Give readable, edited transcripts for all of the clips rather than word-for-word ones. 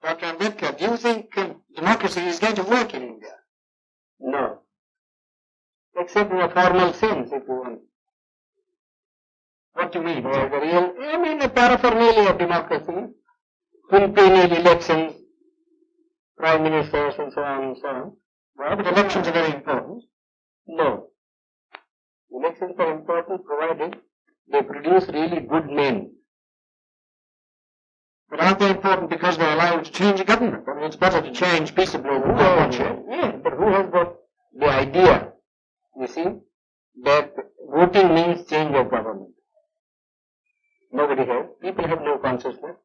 Dr. Ambedkar, do you think democracy is going to work in India? No. Except in a formal sense, if you want. What do you mean? I mean the paraphernalia of democracy, quinquennial elections, prime ministers and so on and so on. Well, but elections are very important. No. Elections are important provided they produce really good men. But aren't they important because they allow you to change a government? I mean, it's better to change peaceably than yeah, but who has got the idea, you see, that voting means change of government? Nobody has. People have no consciousness.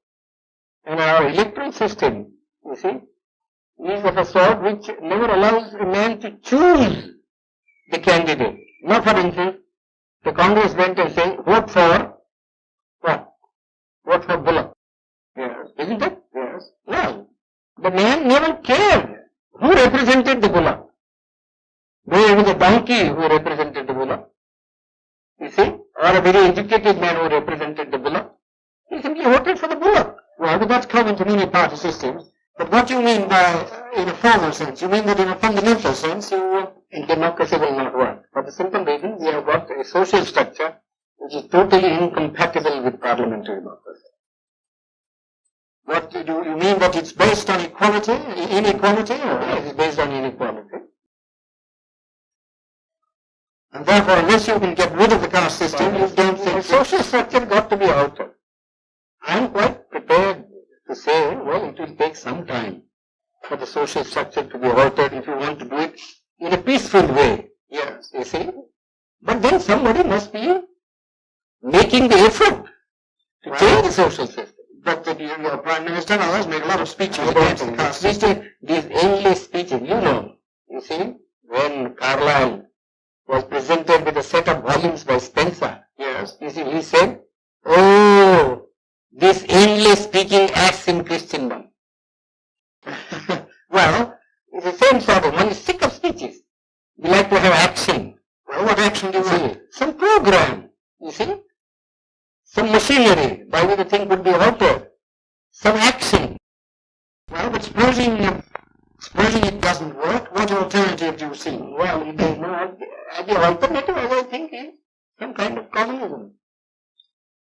And our electoral system, you see, is of a sort which never allows a man to choose the candidate. Now, for instance, the Congress went and said, vote for what? Vote for Bullock. Yes. Isn't it? Yes. Well, the man never cared who represented the Bullock. Though it was a donkey who represented the Bullock, you see, or a very educated man who represented the Bullock, he simply voted for the Bullock. Well, but that's common to many party systems. But what you mean by, in a formal sense, you mean that in a fundamental sense, democracy will not work. For the simple reason, we have got a social structure which is totally incompatible with parliamentary democracy. What do you mean that it's based on equality, inequality? Yes, it's based on inequality. And therefore, unless you can get rid of the caste system, you don't think the social structure got to be altered. I'm quite prepared to say, well, it will take some time for the social structure to be altered if you want to do it in a peaceful way. Yes, you see. But then somebody must be making the effort to change the social system. But your Prime Minister and others make a lot of speeches against the caste system. These endless speeches, you see, when Carlyle was presented with a set of volumes by Spencer, yes, you see, he said, oh, this endless speaking acts in Christendom. Well, it's the same sort of, one is sick of speeches. We like to have action. Well, what action do you want? Some program, you see. Some machinery by which the thing could be altered. Some action. Well, but supposing it doesn't work, what alternative do you see? Well, the alternative, as I think, is some kind of communism.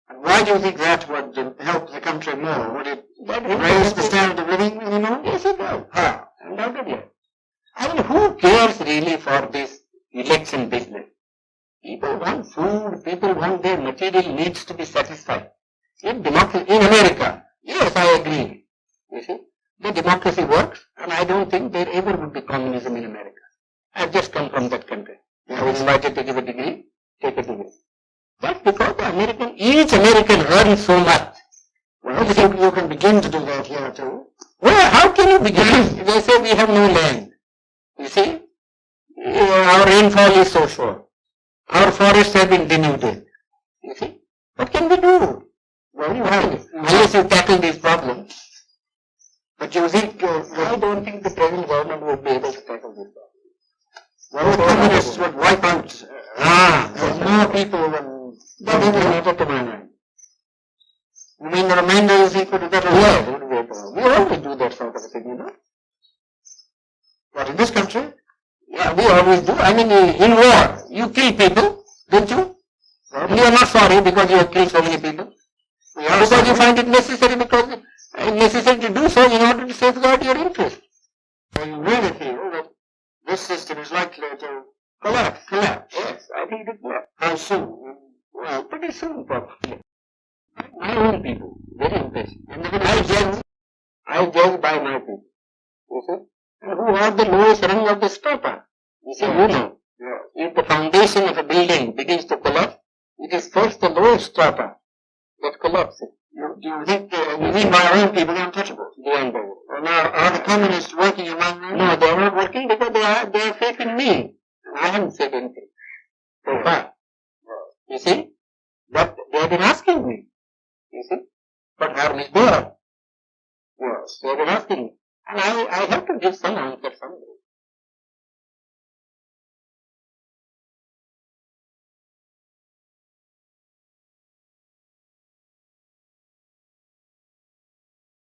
And why do you think that would help the country more? Would it raise the standard of living anymore? Yes, it will. How? Undoubtedly. I mean, who cares really for this election business? People want food, people want their material needs to be satisfied. In democracy, in America, yes, I agree. You see, the democracy works, and I don't think there ever would be communism in America. I've just come from that country. I was invited to give a degree, take a degree. That's because each American earns so much. Well, you can begin to do that here too. Well, how can you begin? They say we have no land. You see, our rainfall is so short. Our forests have been denuded. You see, what can we do? Well, you have, unless you tackle these problems. But you think, I don't think the present government would be able to tackle this problem. Well, the communists would wipe out more people than that is matter to my mind. You mean the remainder is equal to that? Yes, we always do that sort of a thing, But in this country, yeah, we always do. I mean, in war, you kill people, don't you? You are not sorry because you have killed so many people. Because you find it necessary to do so in order to safeguard your interest. So you really feel that this system is likely to collapse. Yes, I think it will. How soon? Well, pretty soon, probably. My own people, very impatient. And I judge by my people. You see? And who are the lowest rung of the strata? You see, if the foundation of a building begins to collapse, it is first the lowest strata that collapses. Do you think, you mean by our own people, the untouchables? The untouchables. Now, are the communists working among them? No, they are not working because they have faith in me. I haven't said anything. So far. You see? But they have been asking me. You see? But harm is there. Yes. They have been asking me. And I have to give some answer someday.